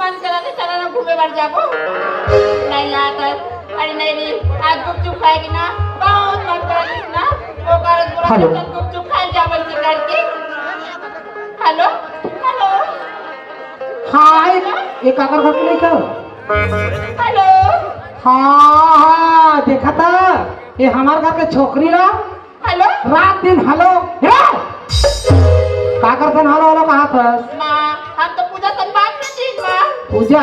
दुकान चला के चला ना घूमे बार जाबो नहीं आता। अरे नहीं रे आज गुपचुप खाएगी ना बहुत मन कर रही ना वो कारस बुरा चल गुपचुप खाए जाबल से करके। हेलो हेलो हाय ये काकर घर के नहीं था। हेलो हाँ देखा था ये हमारे घर के छोकरी ला हेलो रात दिन हेलो काकर सन हेलो हेलो कहाँ था माँ हम तो पूजा सन बात में थी माँ। पूजा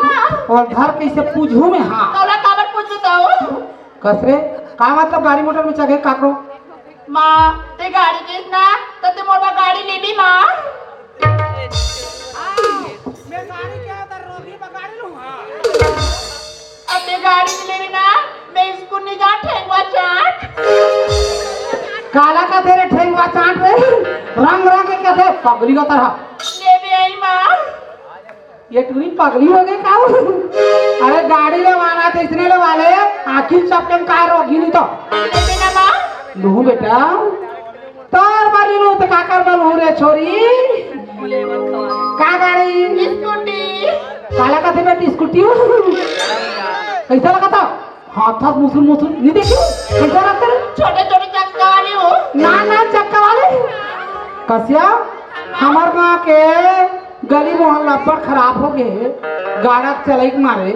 हाँ और घर कैसे पूछू में हाँ कौला काबर पूछ बताओ कसरे का मतलब गाड़ी मोटर में चढ़े काकरो माँ ते गाड़ी के ना तो ते मोर गाड़ी ले भी माँ। मैं गाड़ी क्या उधर रोगी में गाड़ी लूँगा अब ते गाड़ी ले भी ना मैं स्कूल नहीं जा ठेंगवा चाट काला का तेरे ठेंगवा चाट रहे रंग रंग के क्या थे पगली का तरह ले भी आई माँ। ये टूरी पगली हो गई का अरे गाड़ी ले वाला तो इसने ले वाले आखिर सबके कार रोगी नहीं तो ले भी ना माँ। लू बेटा तार बारी लो तो काकर बलू रे छोरी का गाड़ी स्कूटी काला का थे बेटी स्कूटी कैसा लगा था हाथ हाथ मुसुल मुसुल नहीं देखी कैसा लगता है छोटे छोटे चक्का वाली हो ना चक्का वाले कसिया हमार गाँव के गली मोहल्ला पर खराब हो गए गाड़ा चलाई मारे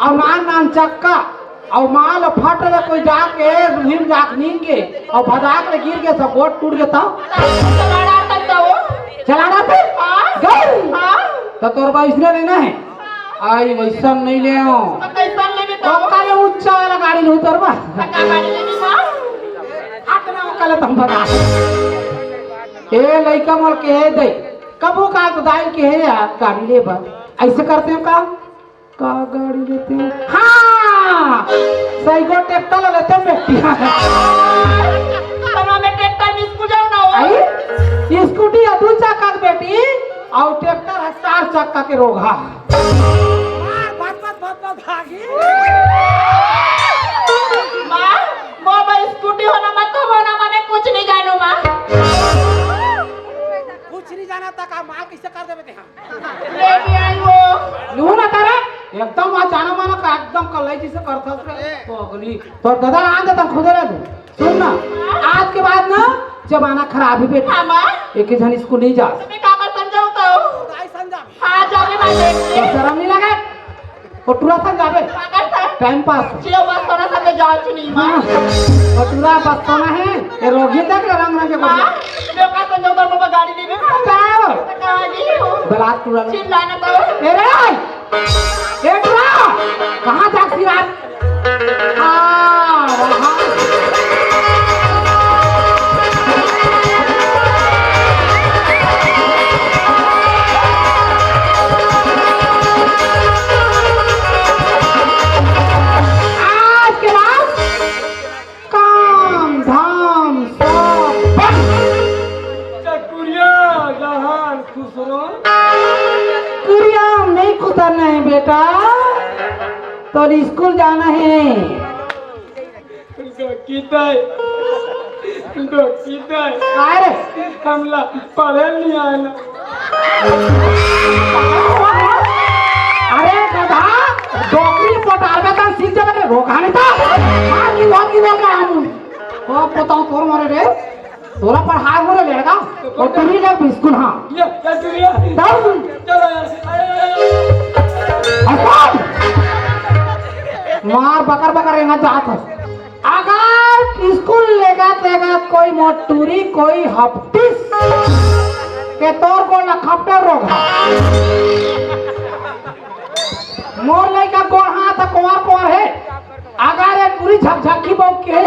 और नान चक्का और माल फट ले कोई जाके भीम जाक नींद के और भदाक ले गिर के सब बोट टूट गया था चलाना सकता हो चलाना थे गए हाँ तो तोर बा इसने लेना है आई वैसा नहीं ले तो कैसा ले भी तो काले ऊंचा वाला गाड़ी नहीं उतर बा का गाड़ी ले भी माँ। अपना काले तुम बता ए लइका मोल के है दे कबो का तो दाई के है यार गाड़ी ले बा ऐसे करते हैं का गाड़ी लेते हो हाँ सही गो ट्रैक्टर ले लेते हैं बेटी तमा में ट्रैक्टर में स्कूल जाओ ना हो आई स्कूटी है 2 चक्का की बेटी और ट्रैक्टर है 4 चक्का के रोगा माँ मोबाइल स्कूटी होना मत होना मैं कुछ नहीं जानू माँ। कुछ नहीं जाना था का मां कैसे कर देबे ते ले भी आई वो लू ना तारा एकदम वहां जाना माना का एकदम कलाई जैसे करता रे पगली तो दादा आ जा तुम खुद रह सुन ना आज के बाद ना जमाना खराब है बेटा हाँ माँ एक ही जन स्कूल नहीं जा तुम्हें काकर समझाऊँ तो दाई समझा हाँ जाने मैं देख तो शर्म नहीं लगे ओटुरा सा जाबे काकर सर टाइम पास चियो बस सोना सब जाओ चुनी माँ। ओटुरा बस सोना है ये रोगी तक रंग रंग के माँ मैं का समझाऊँ तो मोबाइल गाड़ी ले भी बताओ कहाँ गई हो बलात तुरा चिल्लाना तो ए टुरा कहां जाती रात वहां नहीं बेटा तो स्कूल जाना है अरे हमला पढ़े नहीं आना अरे गधा डॉक्टरी पटारबे त सीधे बने रोगाने था मार की बोल का हम ओ बताओ तोर मारे रे तोरा पर हाथ मोरे लड़का और तुम ही लोग स्कूल हां ये दुनिया चलो मार बकर बकर यहाँ जात है अगर स्कूल लेगा कोई मोटूरी कोई हफ्तीस के तौर को लखपटे रोगा मोर लइका गोड़ हाथ कुंवर है अगर एक पूरी झकझकी बौक के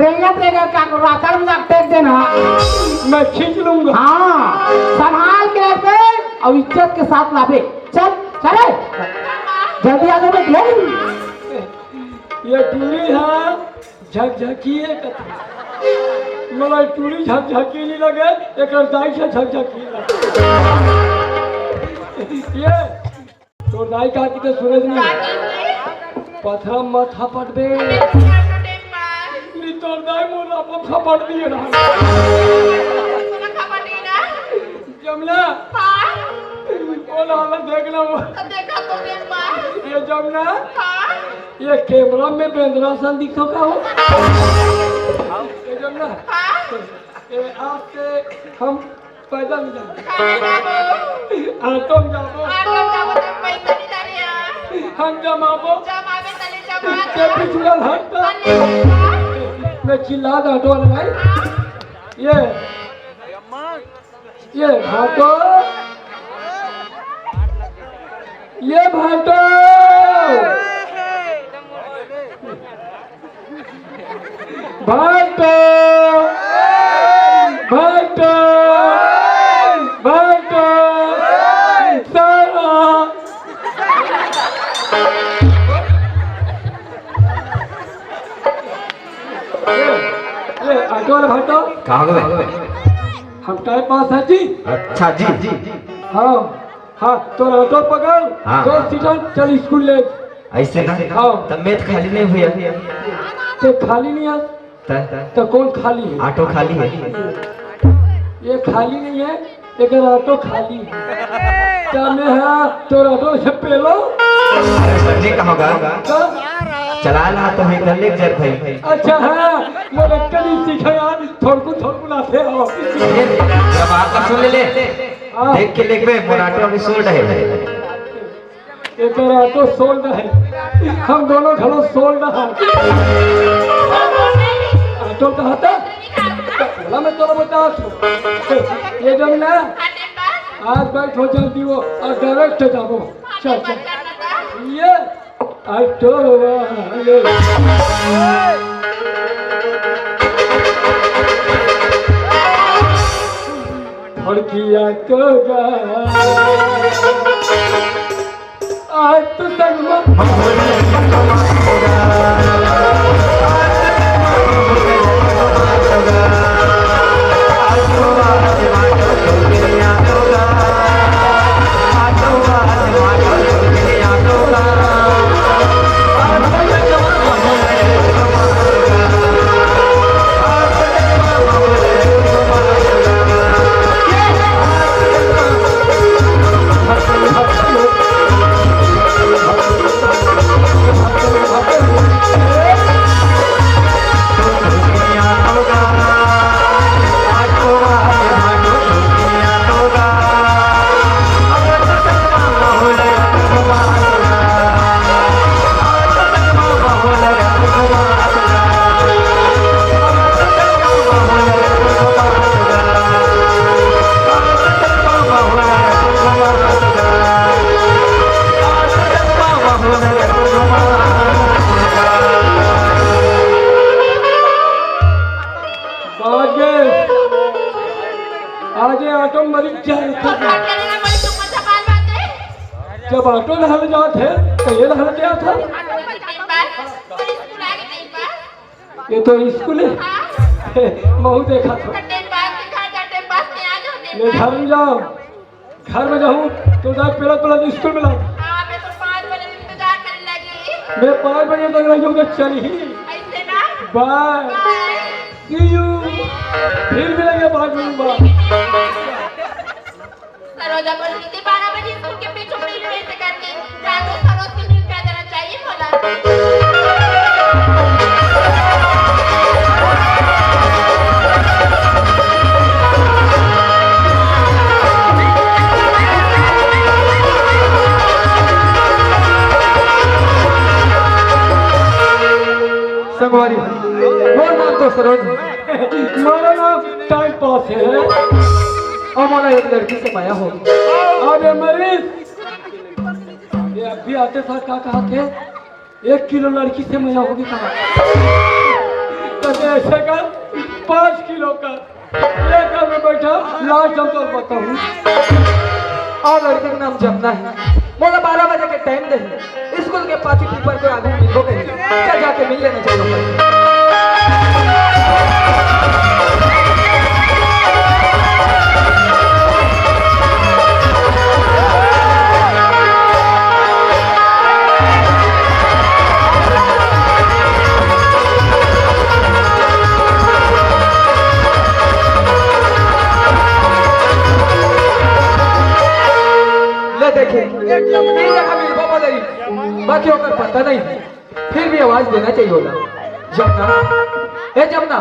रेंगा का रातर में टेक देना मैं खींच लूंगा हाँ संभाल के पे और इज्जत के साथ लावे चल चले जल्दी आ जाओ ये टूरी है झकझकी है मगर टूरी झकझकी नहीं लगे एक दाई से झकझकी ये तो दाई का की तो सूरज नहीं पथरा माथा पटबे तो दाई मोरा पथरा पट दिए रहा जमला वाला हालत देखना वो देखा तो एक बार। ये जब ना हाँ ये कैमरा में बेंद्रा सन दिखो का हो ये जब ना हाँ ये आज से हम पैदल जाएंगे खाने जाबो ऑटो में जाबो आटो जाबो तो पैसा नहीं दारिया हम जमाबो जमावे तले जमा के पिछुड़ल हटता मैं चिल्ला दा ऑटो वाला भाई ये भाटो ये भाटो भाटो भाटो भाटो सारा ये ऑटो वाला भाटो कहाँ गए? हम टाइम पास है जी अच्छा जी। हाँ हाँ तो ऑटो पकड़ हाँ। 2 सीटर चल स्कूल ले ऐसे ना हाँ। तब मेथ खाली नहीं हुई तो खाली नहीं है तो कौन खाली है ऑटो खाली है। ये खाली नहीं है लेकिन ऑटो खाली है क्या मैं है तो ऑटो से पेलो अरे सर कहाँ होगा तो चला ला तो है कर ले जर भाई। अच्छा है मोरे कली सीखे यार थोड़कू लाते हो जब आप सुन ले देख के लेके मोराटो अभी सोल्ड है। एक ऑटो सोल्ड है हम दोनों घरों सोल्ड है ऑटो कहा था बोला मैं तो बता ये जब ना आज बैठो जल्दी वो और डायरेक्ट जाओ चल चल ये ऑटो वाले भड़किया तो आज तो आगे ऑटो मरी जाए जब ऑटो नहल जात है तो ये नहल गया था ये तो स्कूल है महू देखा था मैं घर में जाओ घर में जाऊँ तो जाए पहला स्कूल में लाओ मैं 5 बजे तक रही हूँ चल ही बाय सी यू फिर मिलेंगे 5 मिनट बाद सरोजा बोल रही थी 12 बजे स्कूल के पीछे मिल रहे थे करके जानो सरोज के मिल क्या देना चाहिए बोला संगवारी मोर नाम तो सरोज मेरा नाम टाइम पास है और हमारा एक लड़की से माया हो अरे मरीज ये अभी आते था क्या कहा थे 1 किलो लड़की से माया होगी कहा तो ऐसे कर 5 किलो का लेकर मैं बैठा लास्ट हम तो बताऊँ और लड़के का नाम जमुना है मोला 12 बजे के टाइम दे स्कूल के पाछी ऊपर को आगे मिल हो गई क्या जाके मिल लेना चाहिए देखे नहीं देखा मेरी पापा नहीं, बाकी होकर पता नहीं, फिर भी आवाज देना चाहिए होगा। जमुना, ए जमुना,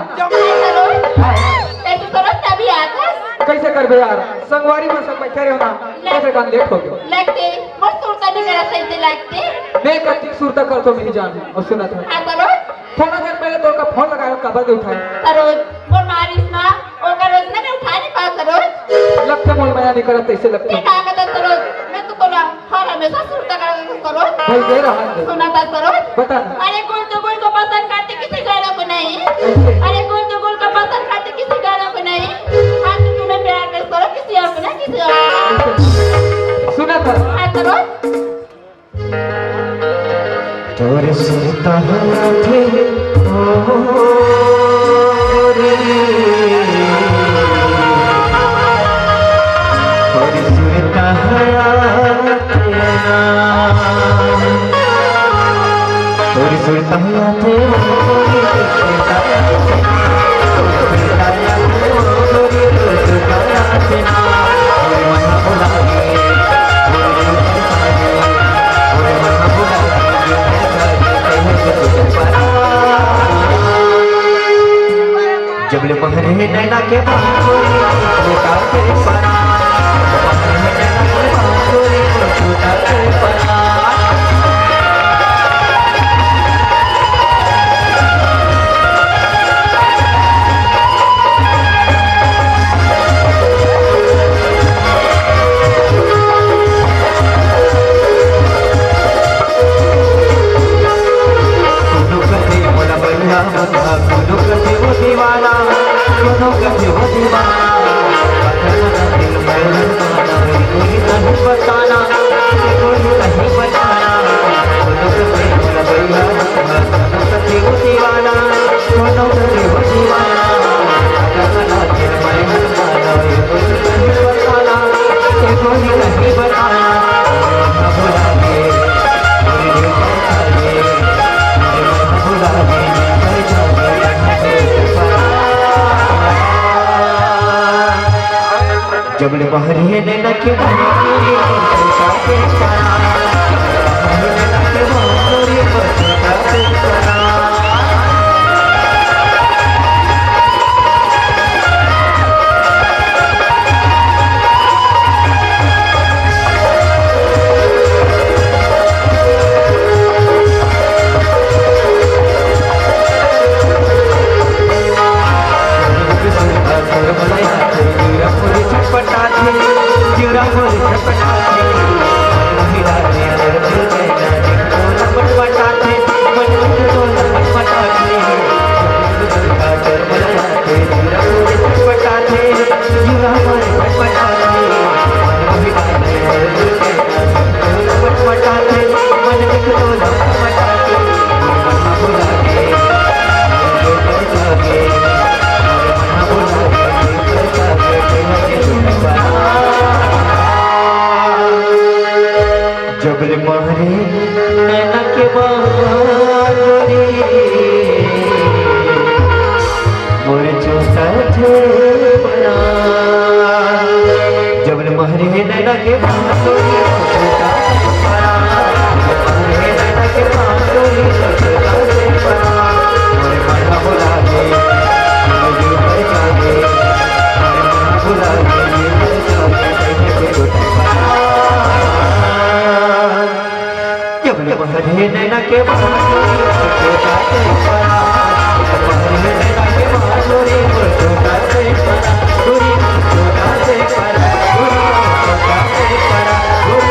कैसे सरोज तभी आकाश कैसे कर बे यार, संगवारी में सब बैठे रहो ना, कैसे काम लेट हो गया। लगते मस्त सुरता नहीं करा सही लगते मैं कत्ती सुरता कर तो मेरी जान और सुना था हाँ सरोज थोड़ा देर पहले तो का फोन लगाया कबर दे उठाए सरोज मोर मारिस ना ओकर रोज ना उठा नहीं पा सरोज लगते मोल माया नहीं करत ऐसे लगते ये का कहता सरोज मैं तो तोला हर हमेशा सुरता करा सरोज भाई दे रहा है सुना था सरोज बता अरे गुल तो गुल को पसंद करते किसी गाना को नहीं ऐसे अरे गुल तो गुल को पसंद करते किसी गाना को नहीं हाँ तो तुम्हें प्यार कर सरो किसी और को ना किसी और को सुना था हाँ सरोज तोरे सुनता थे तोरे सुनता तोरे सुनता थे जबले पहरे नैना के छोटा के परा पहरे नैना के छोटा के परा जबले बहरे नैना के छोटा के परा नैना के छोटा के परा जबले महरे नैना के बारे मोरे छोटा थे बना जबले महरे नैना के बारे छोटा बना महरे नैना के बारे छोटा थे बना मोरे मना बुला दे मुझे बचा दे मोरे मना बुला दे बचा दे छोटा बना जबले बहरे नैना के छोटा के परा बहरे नैना के छोटा के परा गोरी छोटा के परा गोरी छोटा के परा गोरी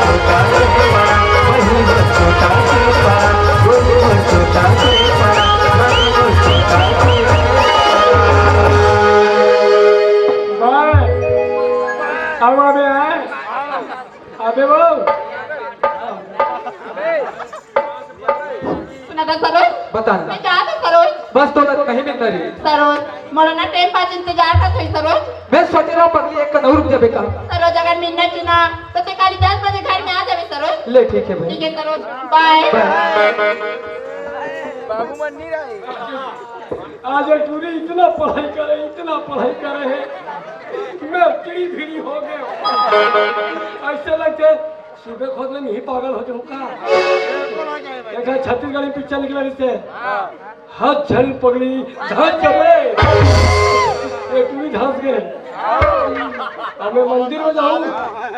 छोटा के परा वही छोटा के परा गोरी छोटा के परा वही छोटा के अब अबे आए अबे वो सुना था सरोज बता मैं क्या था सरोज बस तो कहीं भी नहीं सरोज मोरा ना टाइम पास इंतजार का थई सरोज मैं सोच रहा हूँ पगली एक कदम रुक जाबे का सरोज अगर मिलना चुना तो ते काली 10 बजे घर में आ जावे सरोज ले ठीक है भाई ठीक है सरोज बाय बाबू मन नहीं रहे आज टूरी इतना पढ़ाई करे है मैं चिड़ी भिड़ी हो गया ऐसे लगते सुबह खोदने में ही पागल हो जाऊँ का। एक छत्तीसगढ़ी पिक्चर निकला इससे हाथ झल पगड़ी झांस चले एक भी झांस गए। अब मैं मंदिर में जाऊँ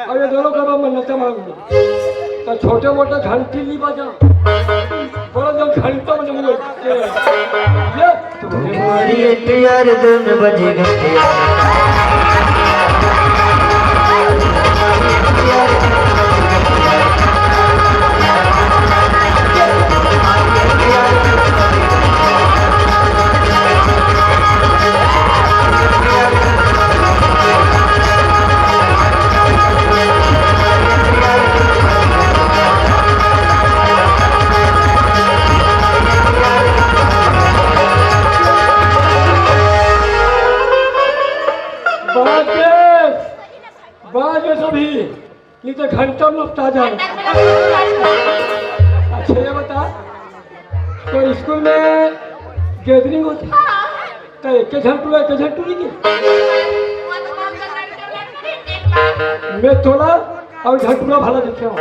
और ये दोनों का मन्नत मांगू तो छोटे मोटे घंटी नहीं बजा बड़ा जब घंटा बजाऊंगा तुम्हारी प्यार धुन बजे घंटे सभी नीचे घंटा में लपटा जाए। अच्छा ये बता तो स्कूल में गैदरिंग होती तो एक झंटू की मैं तोला और झंटूला भला देखे हूँ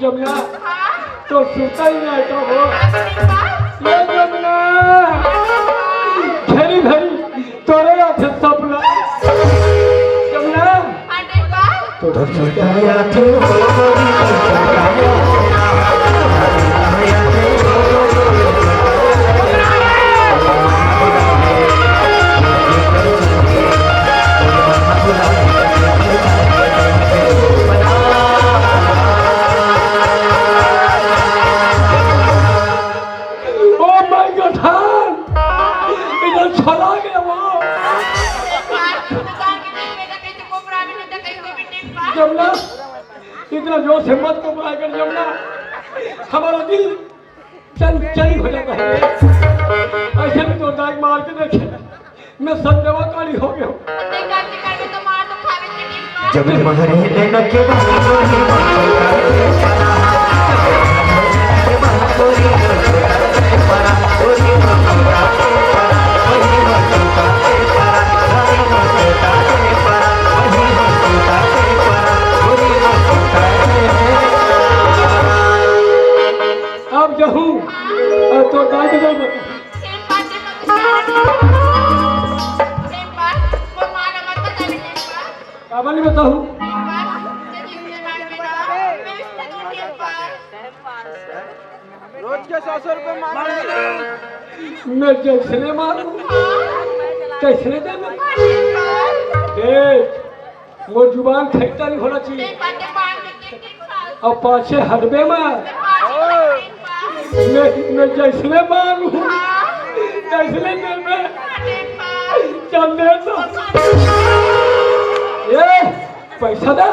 जमुना तो सुनता ही नहीं तो वो ये जमुना घरी घरी तोरे आते सपना तो छुटाया थे जमुना इतना जोर से मत को बुलाया कर जमुना हमारा दिल चंचल हो जाता है। ऐसे भी तो डाक मार के देखे मैं संदेवा काली हो गया हूँ। जब महरे नैना के अब जहूँ तो गाय के दो काबल में बताऊँ रोज के 100 रुपए मांगे मैं जैसने मारूं कैसने दे मैं देख वो जुबान फेंकता नहीं होना चाहिए और पाछे हटबे मैं जैसने मारूं कैसने दे मैं चल दे तो ये पैसा दे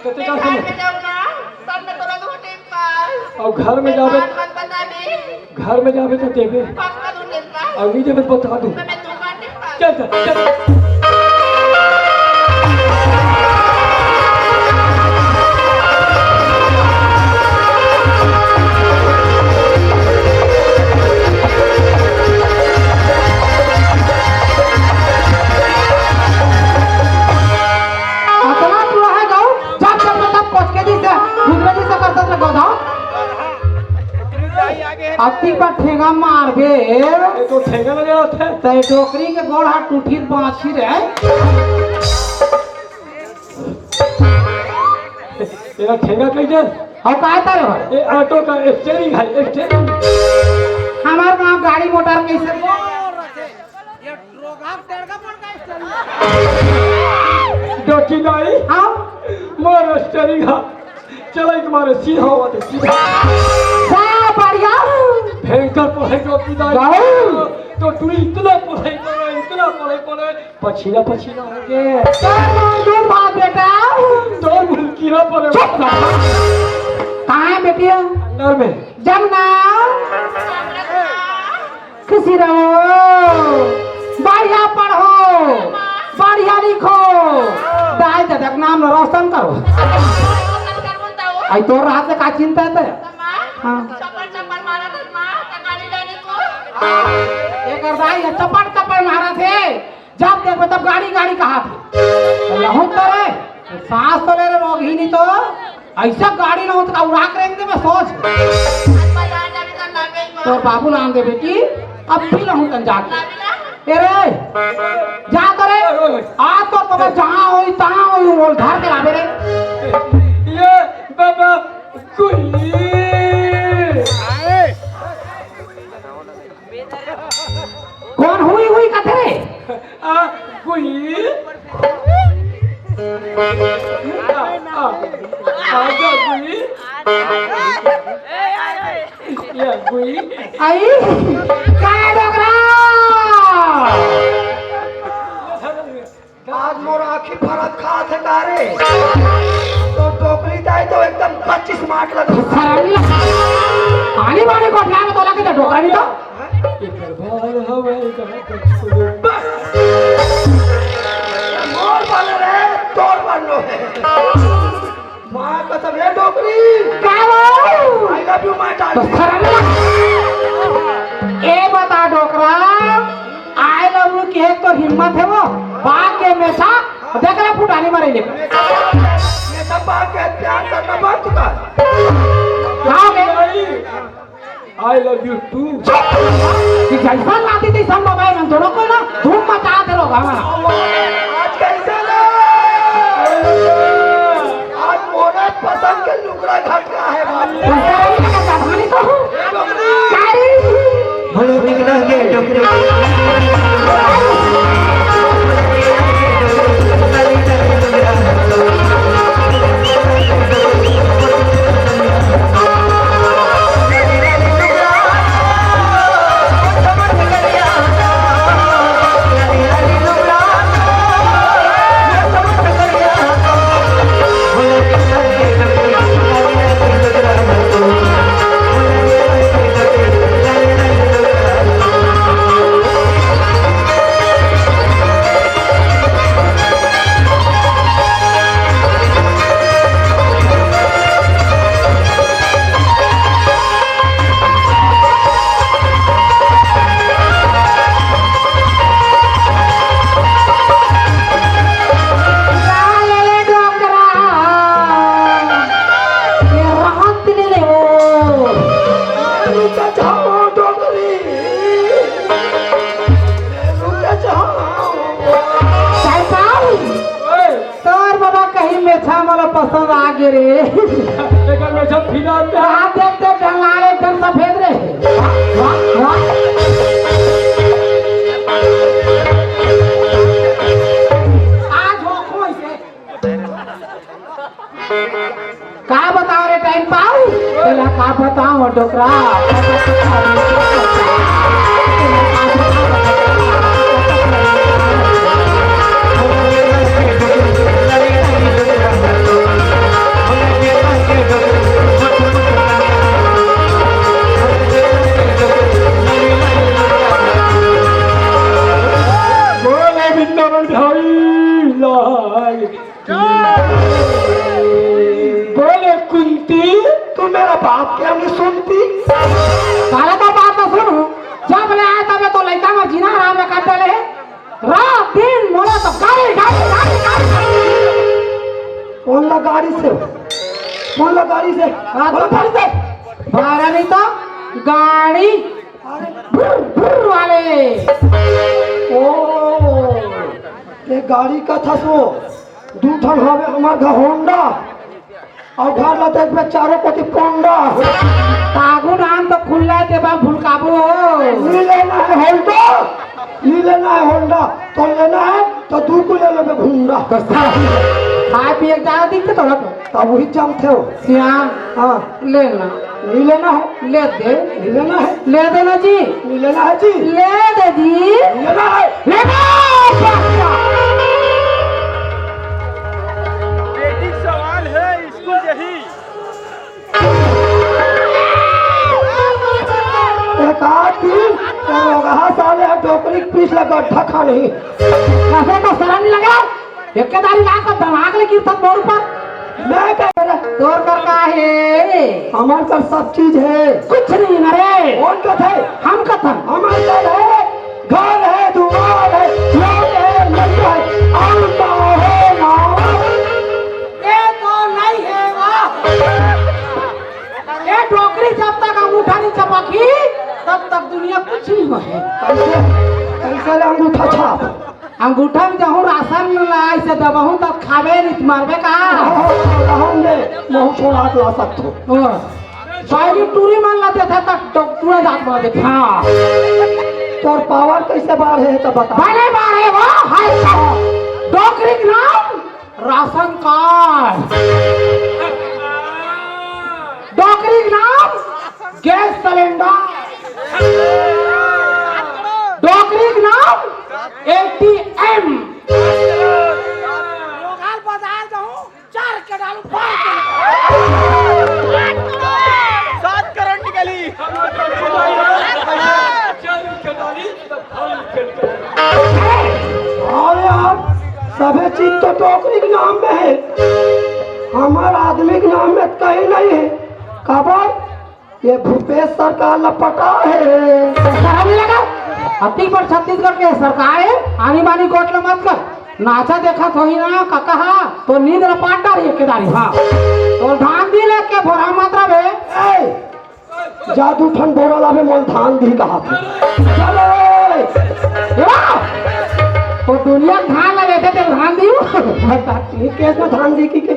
कते का समय और घर में जावे तो देवे और नहीं देवे तो बता दूं चल चल चल अति पर ठेगा मारबे तो ठेगा लगे होते तय टोकरी के गोड़ हाथ टूटी बाछी रहे तेरा ठेगा कैसे और काय तारे हो ये ऑटो का स्टीयरिंग है स्टीयरिंग हमार गांव गाड़ी मोटर कैसे ये प्रोग्राम तेरगा पड़ गया डोकी नहीं हाँ मोर स्टीयरिंग है चलो तुम्हारे सीधा हुआ तो सीधा बढ़िया भयंकर पढ़ाई डोकी नहीं तो तू इतना पढ़ाई पछीना हो गए बेटा तो मुल्कीरा पड़े कहाँ है बेटी अंदर में जमुना किसी रहो बढ़िया पढ़ो बढ़िया लिखो दाई दादा नाम रोशन करो आई तोर हाथ से का चिंता है हाँ एक दाई चपड़ मारा थे जब देखो तब गाड़ी कहा थे लहू करे सांस तो ले रहे लोग ही नहीं तो ऐसा गाड़ी ना होता उड़ा करेंगे मैं सोच बाजार जाके तो ना गई तो बाबू लान दे बेटी अब भी ना हूँ जाके ना ए रे जा करे आज तो तुम्हें जहाँ होई तहाँ होई बोल घर के लावे रे ये बाबा कोई कौन हुई हुई कथे रे कोई आजा कोई या कोई आई काय डोगरा आज मोर आँखी फरक खा थे कारे तो टोकरी दाई तो एकदम 25 मार्ट लगा सरानी आनी बानी को ध्यान तो लगे डोगरा नहीं तो इधर बाहर हवा मोर वाले रे तोड़ मार लो माँ कसम है टोकरी क्या वो आई लव यू माय तो डार्लिंग सरानी ए बता डोकरा आई लव यू की एक तो हिम्मत है वो बाग के में था देख रहा फुटानी मारे ले ये सब बात के प्यार करना बंद चुका कहाँ गए आई लव यू टू कि जैसा लाती थी सब मोबाइल में दोनों को ना धूम मचा दे रहा हमारा आज कैसे ना आज मोरा पसंद के लुगड़ा घटका है धनी तो सारी भले बिगड़ा के डोकरे पसंद आ गए रे लेकिन मैं जब फिर आता आप देखते डंगारे एकदम सफेद रे वाह वाह आज हो कोई से का बताओ रे टाइम पाऊ पहला का बताओ डोकरा बोले कुंती तू मेरा बाप क्या नहीं सुनती साला तो बात तो सुन जब ले आया तब तो लड़का में जीना आराम में काट डाले रात दिन मोला तो गाड़ी गाड़ी गाड़ी गाड़ी कौन ला गाड़ी से बोला गाड़ी से बारा नहीं तो गाड़ी भुर भुर वाले ओ ये गाड़ी का था सो दू ठन हवे हमार घर होंडा और घर ला देख में चारों कोटी पोंडा तागु नाम तो खुल्ला दे बा भुलकाबो नी लेना है होंडा तो लेना है तो दू को ले लो घूंगा खाए पिए ज्यादा दिखते तो तब वही जमते हो श्याम हाँ लेना नी लेना है ले दे नी लेना है ले देना जी नी लेना है जी ले दे जी नी लेना है लेना बेटी सवाल है स्कूल यही एक आदमी साले टोकरी पीस लगा ढका नहीं कैसे तो शर्म नहीं लगा ठेकेदारी ला कर दिमाग लेकिन सब मोड़ पर मैं क्या कर तोड़ कर का है हमारे पास सब चीज है कुछ नहीं न रे कौन का है हम कथन हमारे पास है घर है दुआर है लोग है लड़का है और है नाव कहूँ राशन लाई से दबहूँ तब खाबे रित मारबे का रहन दे महू छोड़ा के ला सकतो साइड टूरी मान लाते थे तक डॉक्टर जात मार दे हाँ तोर पावर कैसे बढ़े है तो बता बड़े बारे वो हाय डॉक्टरी के नाम राशन कार्ड डॉक्टरी के नाम गैस सिलेंडर डॉक्टरी के नाम एटीएम लोकल बाजार जाऊं 4 के डालू 7 करोड़ निकली हाँ यार सभी चीज तो टोकरी के नाम में है हमारे आदमी के नाम में कहीं नहीं है खबर ये भूपेश सरकार लपटा है सरकार नहीं लगा अति पर छत्तीसगढ़ के सरकार है आनी बानी कोटला मत कर नाचा देखा तो ही ना काका तो नींद रपाट डाली केदारी हाँ तो धान दी लेके भोरा मात्रा में जादू ठन बोरा लावे मोल धान दी कहा था चलो तो दुनिया धान लगे थे धान दी ये केस में धान दी की के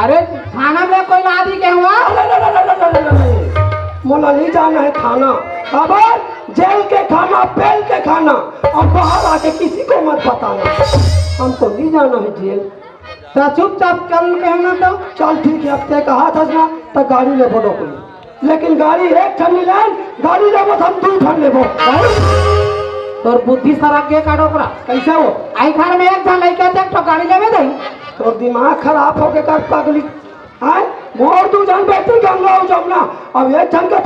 अरे थाना में कोई लादी के हुआ मोला नहीं जाना है खाना खबर जेल के खाना पेल के खाना और बाहर आके किसी को मत बताना हमको नहीं जाना है जेल तो चुपचाप चल कहना तो चल ठीक है अब ते कहा था ना तो गाड़ी ले बोलो कोई लेकिन गाड़ी एक ठन ले गाड़ी लेबो हम 2 ठन लेबो तोर बुद्धि सारा के काटो करा कैसे हो आई घर में एक जन लइका देख तो गाड़ी लेवे दई तोर दिमाग खराब हो के कर पागली हां मोर 2 जन बैठी गंगा हो जमुना अब एक ठन का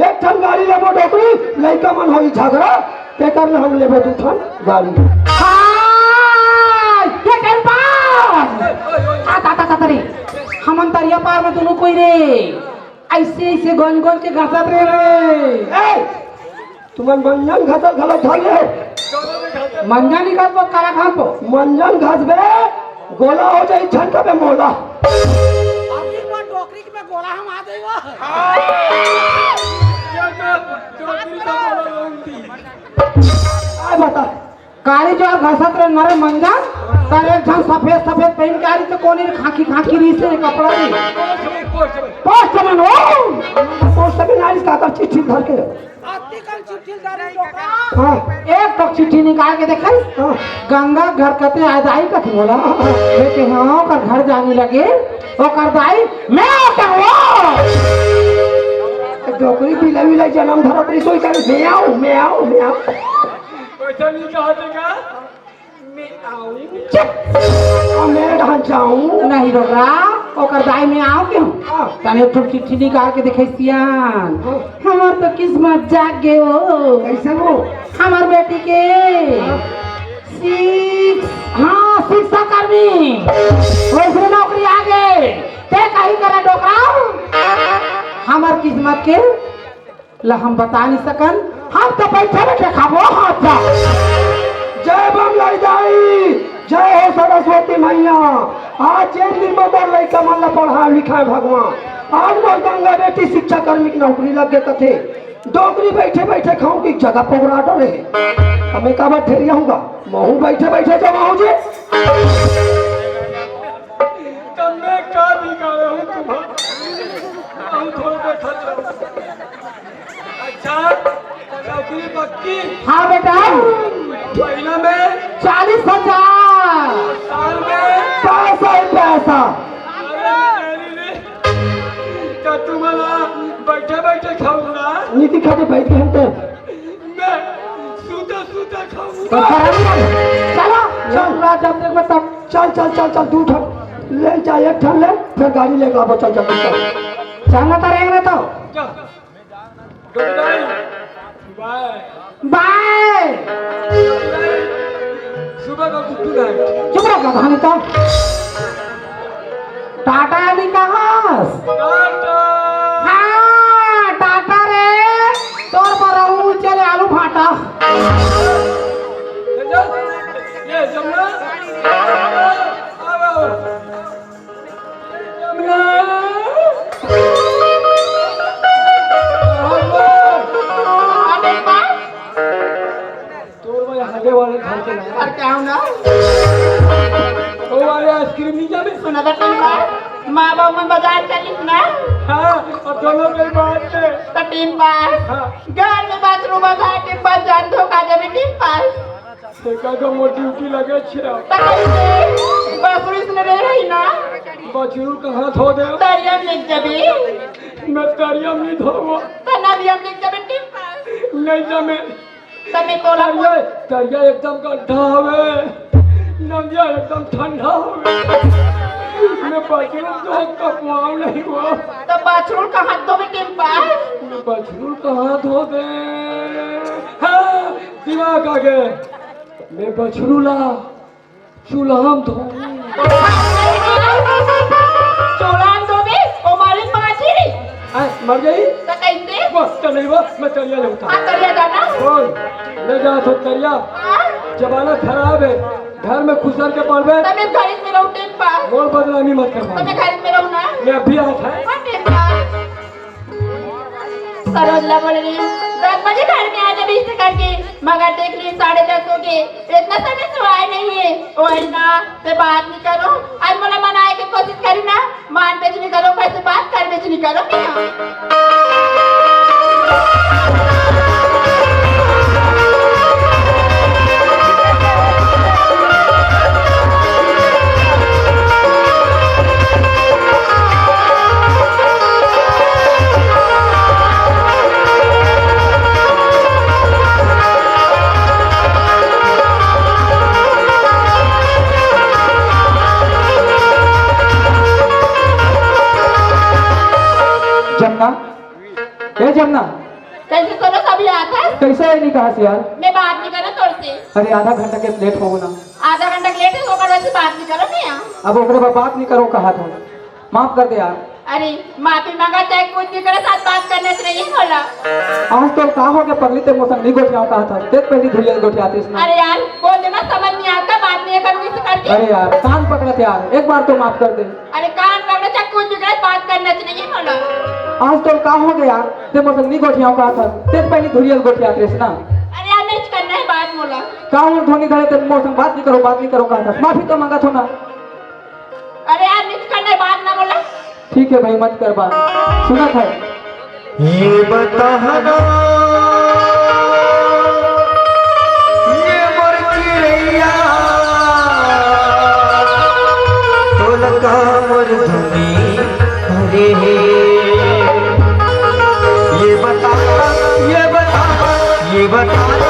एक ठन गाड़ी लेबो डोकरी लइका मन होई झगड़ा ते कर ले हम लेबो 2 ठन गाड़ी हाय के कर पार आता तरी हमन तरिया पार में दोनों कोई रे ऐसे गन गन के घासत रे ए तुमन मंजन घासल गलत धर ले मंजा निकाल तो काला घास को मंजन घास बे गोला हो जाई झटका पे मोला अभी को टोकरी में गोला हम आ देवा आय बता काली जो घासत रे नरे मंजा तर एक जन सफेद सफेद पहन के आई तो कोनी खाकी खाकी री से कपड़ा दी पोस्ट में हो पोस्ट में नारी का कर चिट्ठी भर के आती कल चिट्ठी जारी डोका हां एक तो चिट्ठी निकाल के देखा हां गंगा घर कते आदाई कथी बोला लेकिन हाँ का घर जाने लगे ओ कर दाई मैं आता हूं डोकरी बिला बिला जन्म धरत रही सोई कर मैं आऊं पैसा नहीं कहा देगा मैं ढां जाऊं नहीं रोकरा ओ कर दाई में आओ क्यों तने तो चिट्ठी निकाल के देखे सियान हमार तो किस्मत जाग गए हो कैसे वो हमार बेटी के शिक्षा कर्मी वैसे नौकरी आ गए ते कहीं करा डोकरा हमार किस्मत के ला हम बता नहीं सकन हम तो बैठे बैठे खाबो हाथ जय बंगलाई दाई जय हो सरस्वती मैया आज एक दिन में मोर लइका मन ला पढ़ा लिखा भगवान आज मोर गंगा बेटी शिक्षा कर्मी की नौकरी लग गए कथे डोकरी बैठे बैठे खाऊं की जगह पोगरा डरे हमें का बात ठेरिया होगा महू बैठे बैठे जो महू जी तब मैं का बिगाड़ा हूँ तुम्हारा हम थोड़ा बैठा जाओ अच्छा नौकरी पक्की हाँ बेटा महीना में 40,000 साल में पैसा तो तुम्हारा बैठे बैठे खाऊंगा नीति खाते बैठ के हम तो मैं सूता सूता तो खाऊंगा चलो चल जब तक मैं तब चल 2 ठन ले जा 1 ठन ले फिर गाड़ी लेके आबो चल चलना तो रहेंगे तो बाय बाय सुबह का गुड नाइट चुप रहो कहानी तो टाटा अभी कहाँ टाटा हाँ टाटा रे तोर पर रहूं चले आलू फाटा ये जमुना आओ जमुना अबे बा तोर भाई आगे वाले घर के ना क्या होगा वो वाले आइसक्रीम नहीं जाने सुना था टिम्पा माँ बाबू में बाजार चलिस ना हाँ और दोनों मेरी बात है तो टिम्पा हाँ घर में बाथरूम में खा टिम्पा जान धोखा जब टिम्पा देखा तो मोटी उठी लगे छे तो कैसे बाथरूम इसने रह रही ना बछरू कहाँ धो दे दरिया में लिख जबी मैं दरिया में धोबो तो नदिया में लिख जबी टिम्पा नहीं जमे तमे तोला दरिया दरिया एकदम गड्ढा हवे नदिया एकदम ठंडा हवे मैं बछरू तो कपवाओ नहीं हुआ तो बाथरूम कहाँ धोबी टिम्पा मैं बछरू कहाँ धो दे हाँ दिमाग आ गए मैं बछरू ला चूल्हा धो चोलान धोबी ओ मालिक माची मर गई तो कैसे बस नहीं वो मैं तरिया लेता हाँ दरिया जाना बोल ले जा तो तरिया हाँ जमाना खराब है घर में खुसर के पड़वे तमे घर में रहूं टिम्पा बोल बदनामी मत कर तमे घर में रहूं ना मैं अभी आता है हाँ टिम्पा सरोजला बोल रही 10 बजे घर में आ जाबी इसे करके मगर देख ली 10:30 हो गए इतना समय सोए नहीं है वही ना से बात नहीं करो आज मोला मनाए की कोशिश करी ना मान बेच नहीं करो कैसे बात कर बेच नहीं करो क्या जमुना ए जमुना कैसे करो सभी आता है कैसे है नहीं कहा से यार मैं बात नहीं करो तोड़ से अरे आधा घंटा के लेट हो ना आधा घंटा लेट है होकर वैसे बात नहीं करो नहीं अब ओकरे बाद बात नहीं करो कहा था माफ कर दे यार अरे माफी मांगा चाहे कुछ भी करे साथ बात करने से नहीं बोला आज तो कहा हो के पगली ते मौसम नहीं गोठियाओ कहा था देख पहली धुलिया गोठियाते इसने अरे यार बोल देना समझ नहीं आता बात नहीं करूंगी से करके अरे यार कान पकड़ा थे यार एक बार तो माफ कर दे अरे कान पकड़े चाहे कुछ भी करे बात करने से नहीं बोला आज तो कहा हो गया यार ते मौसम नहीं गोठियाओ कहा था देख पहली धुलिया गोठियाते इसना अरे यार नहीं करना है बात बोला कहा और धोनी धड़े ते मौसम बात नहीं करो कहा था माफी तो मांगा था ना अरे यार नहीं करना है बात ना बोला ठीक है भाई मत कर बात सुना था ये बताना ये मोर चिड़ैया ढोलका मोर धुनी अरे ये बताना ये बताना